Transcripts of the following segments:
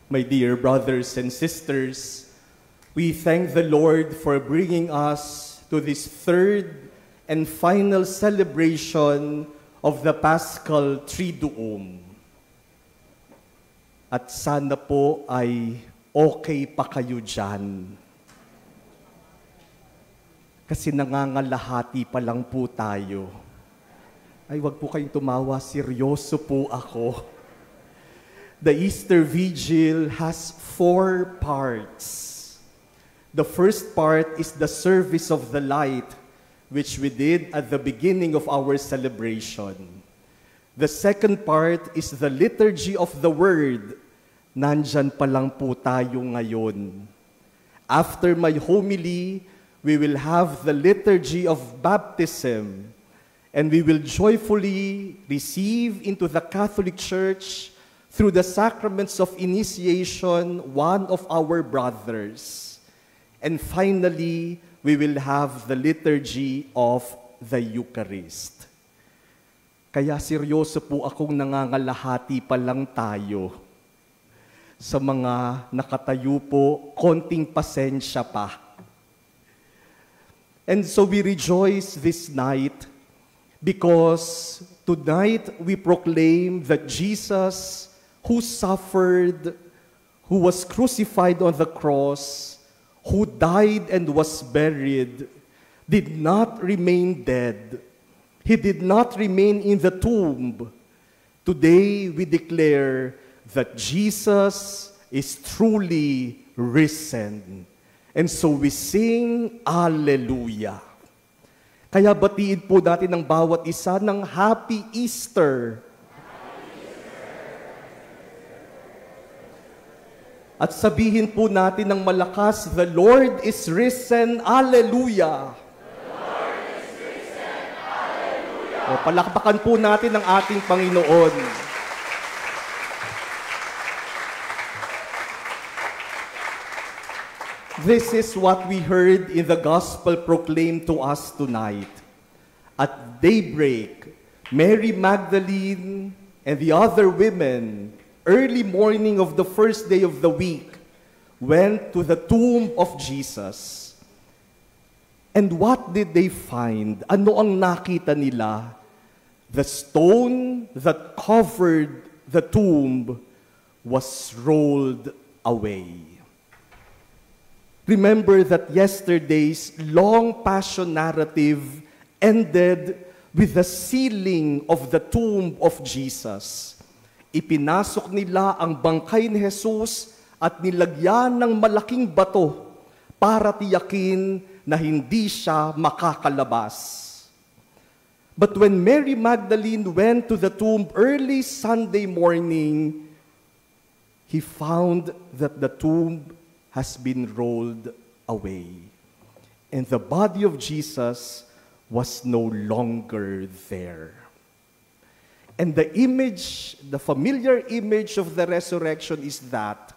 My dear brothers and sisters, we thank the Lord for bringing us to this third and final celebration of the Paschal Triduum. At sana po ay okay pa kayo dyan. Kasi nangangalahati pa lang po tayo. Ay, wag po kayong tumawa, seryoso po ako. The Easter Vigil has 4 parts. The first part is the service of the light, which we did at the beginning of our celebration. The second part is the liturgy of the Word. Nandyan pa lang po tayo ngayon. After my homily, we will have the liturgy of baptism, and we will joyfully receive into the Catholic Church through the sacraments of initiation, one of our brothers. And finally, we will have the liturgy of the Eucharist. Kaya seryoso po akong nangangalahati pa lang tayo. Sa mga nakatayo po, konting pasensya pa. And so we rejoice this night because tonight we proclaim that Jesus, who suffered, who was crucified on the cross, who died and was buried, did not remain dead. He did not remain in the tomb. Today we declare that Jesus is truly risen. And so we sing, Alleluia. Kaya batiin po natin ang bawat isa ng Happy Easter. At sabihin po natin ng malakas, the Lord is risen, Alleluia. The Lord is risen, Alleluia. O, palakpakan po natin ang ating Panginoon. This is what we heard in the Gospel proclaimed to us tonight. At daybreak, Mary Magdalene and the other women, early morning of the first day of the week, went to the tomb of Jesus. And what did they find? Ano ang nakita nila? The stone that covered the tomb was rolled away. Remember that yesterday's long passion narrative ended with the sealing of the tomb of Jesus. Ipinasok nila ang bangkay ni Jesus at nilagyan ng malaking bato para tiyakin na hindi siya makakalabas. But when Mary Magdalene went to the tomb early Sunday morning, he found that the tomb has been rolled away, and the body of Jesus was no longer there. And the image, the familiar image of the resurrection is that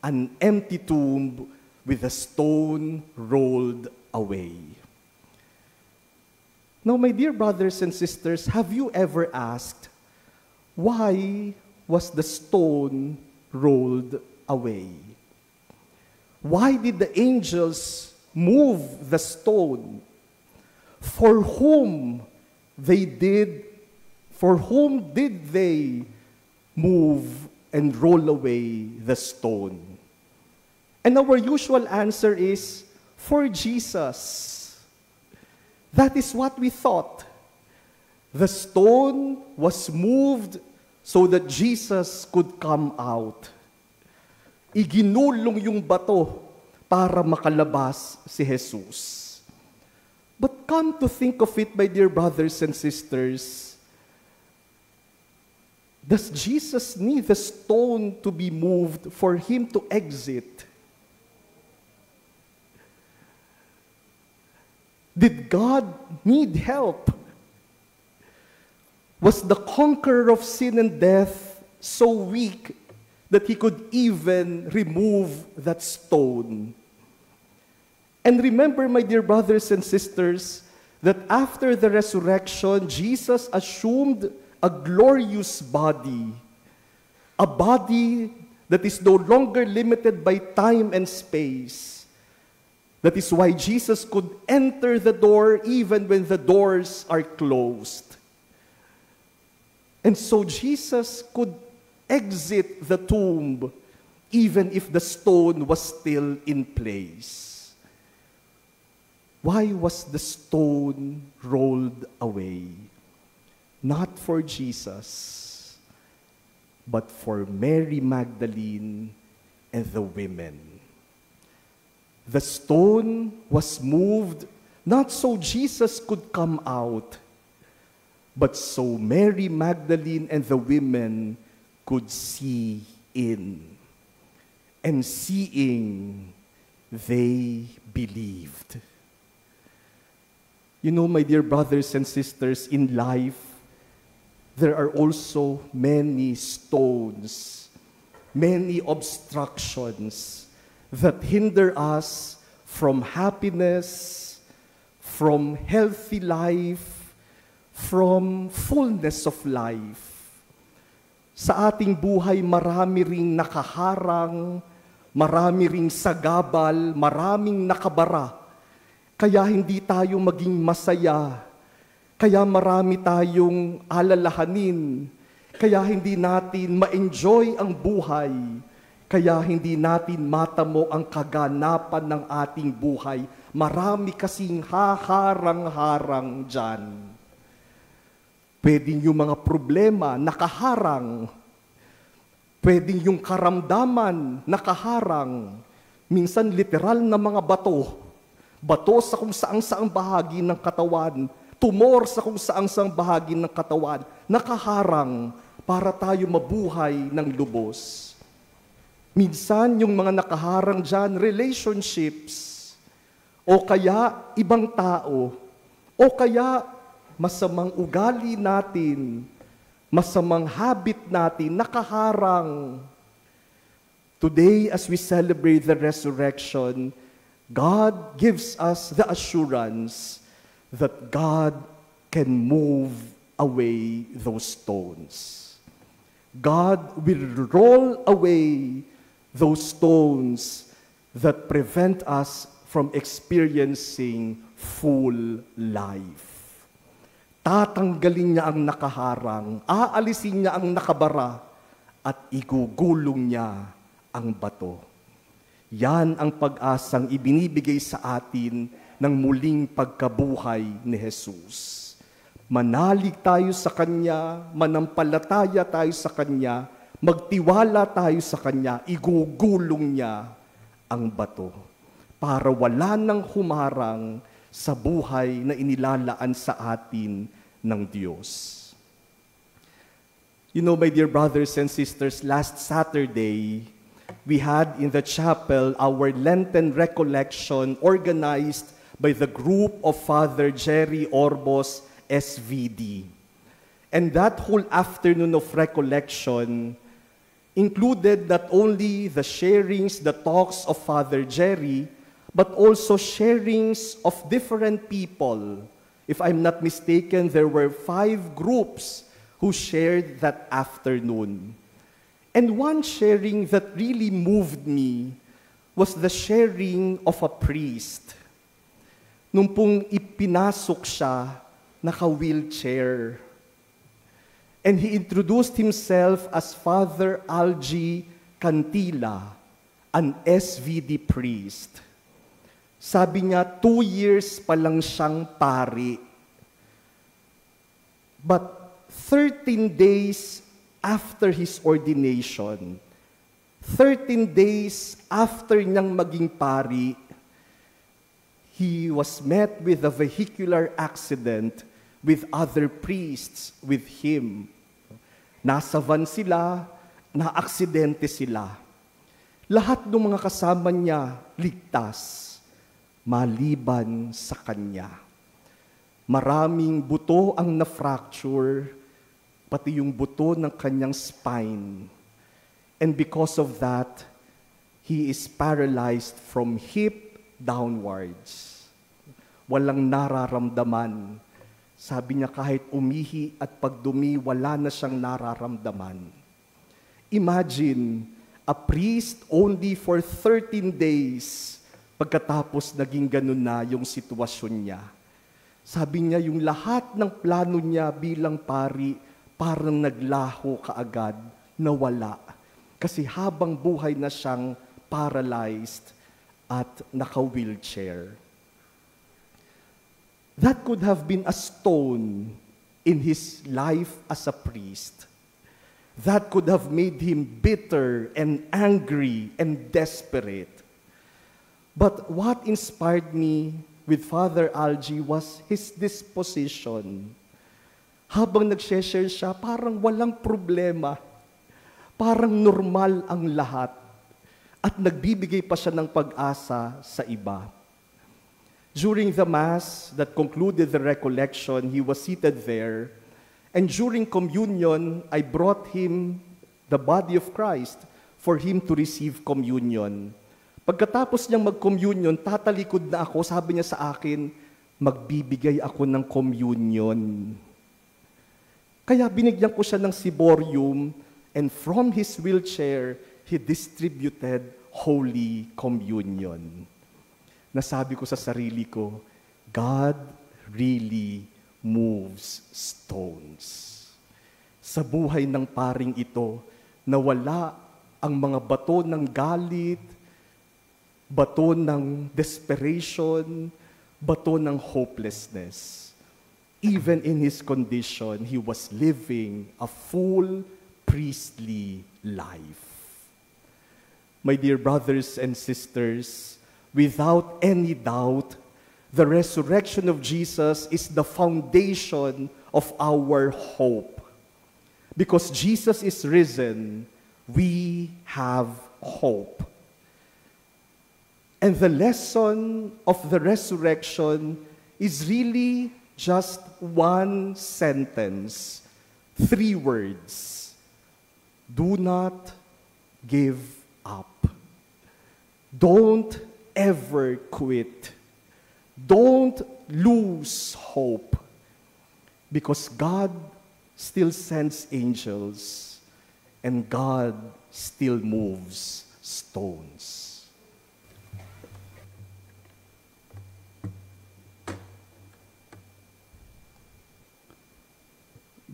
an empty tomb with a stone rolled away. Now, my dear brothers and sisters, have you ever asked, why was the stone rolled away? Why did the angels move the stone? For whom did they move and roll away the stone? And our usual answer is, for Jesus. That is what we thought. The stone was moved so that Jesus could come out. Iginulong yung bato para makalabas si Jesus. But come to think of it, my dear brothers and sisters, does Jesus need the stone to be moved for him to exit? Did God need help? Was the conqueror of sin and death so weak that he could even remove that stone? And remember, my dear brothers and sisters, that after the resurrection, Jesus assumed a glorious body, a body that is no longer limited by time and space. That is why Jesus could enter the door even when the doors are closed. And so Jesus could exit the tomb even if the stone was still in place. Why was the stone rolled away? Not for Jesus, but for Mary Magdalene and the women. The stone was moved not so Jesus could come out, but so Mary Magdalene and the women could see in. And seeing, they believed. You know, my dear brothers and sisters, in life, there are also many stones, many obstructions that hinder us from happiness, from healthy life, from fullness of life. Sa ating buhay, marami ring nakaharang, marami ring sagabal, maraming nakabara. Kaya hindi tayo maging masaya. Kaya marami tayong alalahanin. Kaya hindi natin ma-enjoy ang buhay. Kaya hindi natin matamo ang kaganapan ng ating buhay. Marami kasing haharang-harang dyan. Pwedeng yung mga problema nakaharang. Pwedeng yung karamdaman nakaharang. Minsan literal na mga bato. Bato sa kung saang-saang bahagi ng katawan. Tumor sa kung saang-saang bahagi ng katawan. Nakaharang para tayo mabuhay ng lubos. Minsan yung mga nakaharang dyan, relationships. O kaya ibang tao. O kaya masamang ugali natin. Masamang habit natin, nakaharang. Today, as we celebrate the resurrection, God gives us the assurance that God can move away those stones. God will roll away those stones that prevent us from experiencing full life. Tatanggalin niya ang nakaharang, aalisin niya ang nakabara, at igugulong niya ang bato. Yan ang pag-asang ibinibigay sa atin ng muling pagkabuhay ni Jesus. Manalig tayo sa Kanya, manampalataya tayo sa Kanya, magtiwala tayo sa Kanya, igugulong niya ang bato para wala nang humarang sa buhay na inilalaan sa atin ng Diyos. You know, my dear brothers and sisters, last Saturday, we had in the chapel our Lenten recollection organized by the group of Father Jerry Orbos, SVD. And that whole afternoon of recollection included not only the sharings, the talks of Father Jerry, but also sharings of different people. If I'm not mistaken, there were 5 groups who shared that afternoon. And one sharing that really moved me was the sharing of a priest. Nung pong ipinasok siya, naka-wheelchair. And he introduced himself as Father Algie Cantila, an SVD priest. Sabi niya, 2 years pa lang siyang pari. But 13 days after his ordination, 13 days after niyang maging pari, he was met with a vehicular accident with other priests with him. Nasa van sila, na-aksidente sila. Lahat ng mga kasama niya ligtas, maliban sa kanya. Maraming buto ang na-fracture, pati yung buto ng kanyang spine. And because of that, he is paralyzed from hip downwards. Walang nararamdaman. Sabi niya kahit umihi at pagdumi, wala na siyang nararamdaman. Imagine, a priest only for 13 days. Pagkatapos naging ganun na yung sitwasyon niya. Sabi niya, yung lahat ng plano niya bilang pari, parang naglaho kaagad, nawala. Kasi habang buhay na siyang paralyzed at naka-wheelchair. That could have been a stone in his life as a priest. That could have made him bitter and angry and desperate. But what inspired me with Father Algie was his disposition. Habang nag-share siya, parang walang problema. Parang normal ang lahat. At nagbibigay pa siya ng pag-asa sa iba. During the Mass that concluded the recollection, he was seated there. And during communion, I brought him the body of Christ for him to receive communion. Pagkatapos niyang mag-communion, tatalikod na ako, sabi niya sa akin, magbibigay ako ng communion. Kaya binigyan ko siya ng ciborium, and from his wheelchair, he distributed Holy Communion. Nasabi ko sa sarili ko, God really moves stones. Sa buhay ng paring ito, nawala ang mga bato ng galit, bato ng desperation, bato ng hopelessness. Even in his condition, he was living a full priestly life. My dear brothers and sisters, without any doubt, the resurrection of Jesus is the foundation of our hope. Because Jesus is risen, we have hope. And the lesson of the resurrection is really just one sentence, 3 words. Do not give up. Don't ever quit. Don't lose hope. Because God still sends angels and God still moves stones.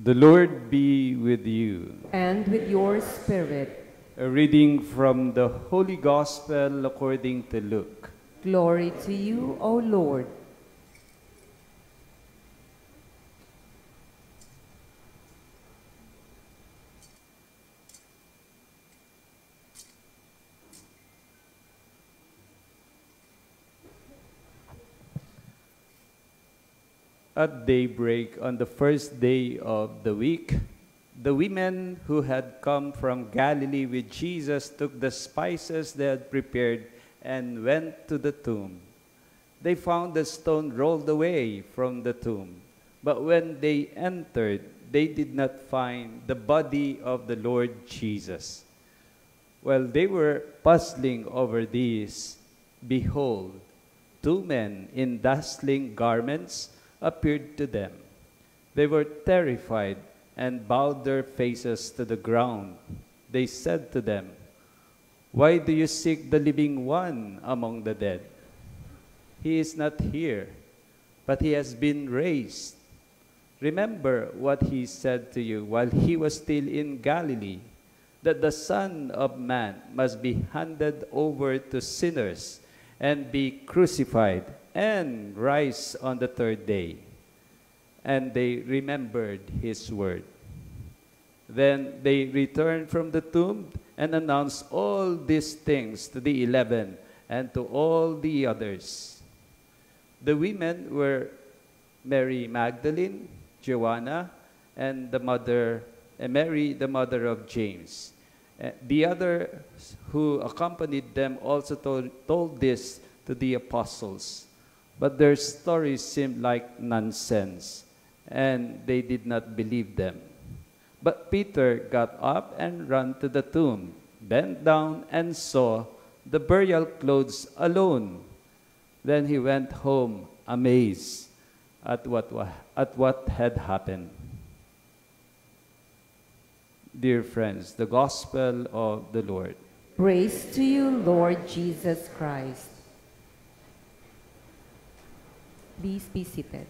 The Lord be with you. And with your spirit. A reading from the Holy Gospel according to Luke. Glory to you, O Lord. At daybreak on the first day of the week, the women who had come from Galilee with Jesus took the spices they had prepared and went to the tomb. They found the stone rolled away from the tomb. But when they entered, they did not find the body of the Lord Jesus. While they were puzzling over this, behold, 2 men in dazzling garments appeared to them. They were terrified and bowed their faces to the ground. They said to them, "Why do you seek the living one among the dead? He is not here, but he has been raised. Remember what he said to you while he was still in Galilee, that the Son of Man must be handed over to sinners and be crucified and rise on the 3rd day." And they remembered his word. Then they returned from the tomb and announced all these things to the 11 and to all the others. The women were Mary Magdalene, Joanna, and Mary, the mother of James. The others who accompanied them also told this to the apostles. But their stories seemed like nonsense, and they did not believe them. But Peter got up and ran to the tomb, bent down and saw the burial clothes alone. Then he went home amazed at what had happened. Dear friends, the Gospel of the Lord. Praise to you, Lord Jesus Christ. Please be seated.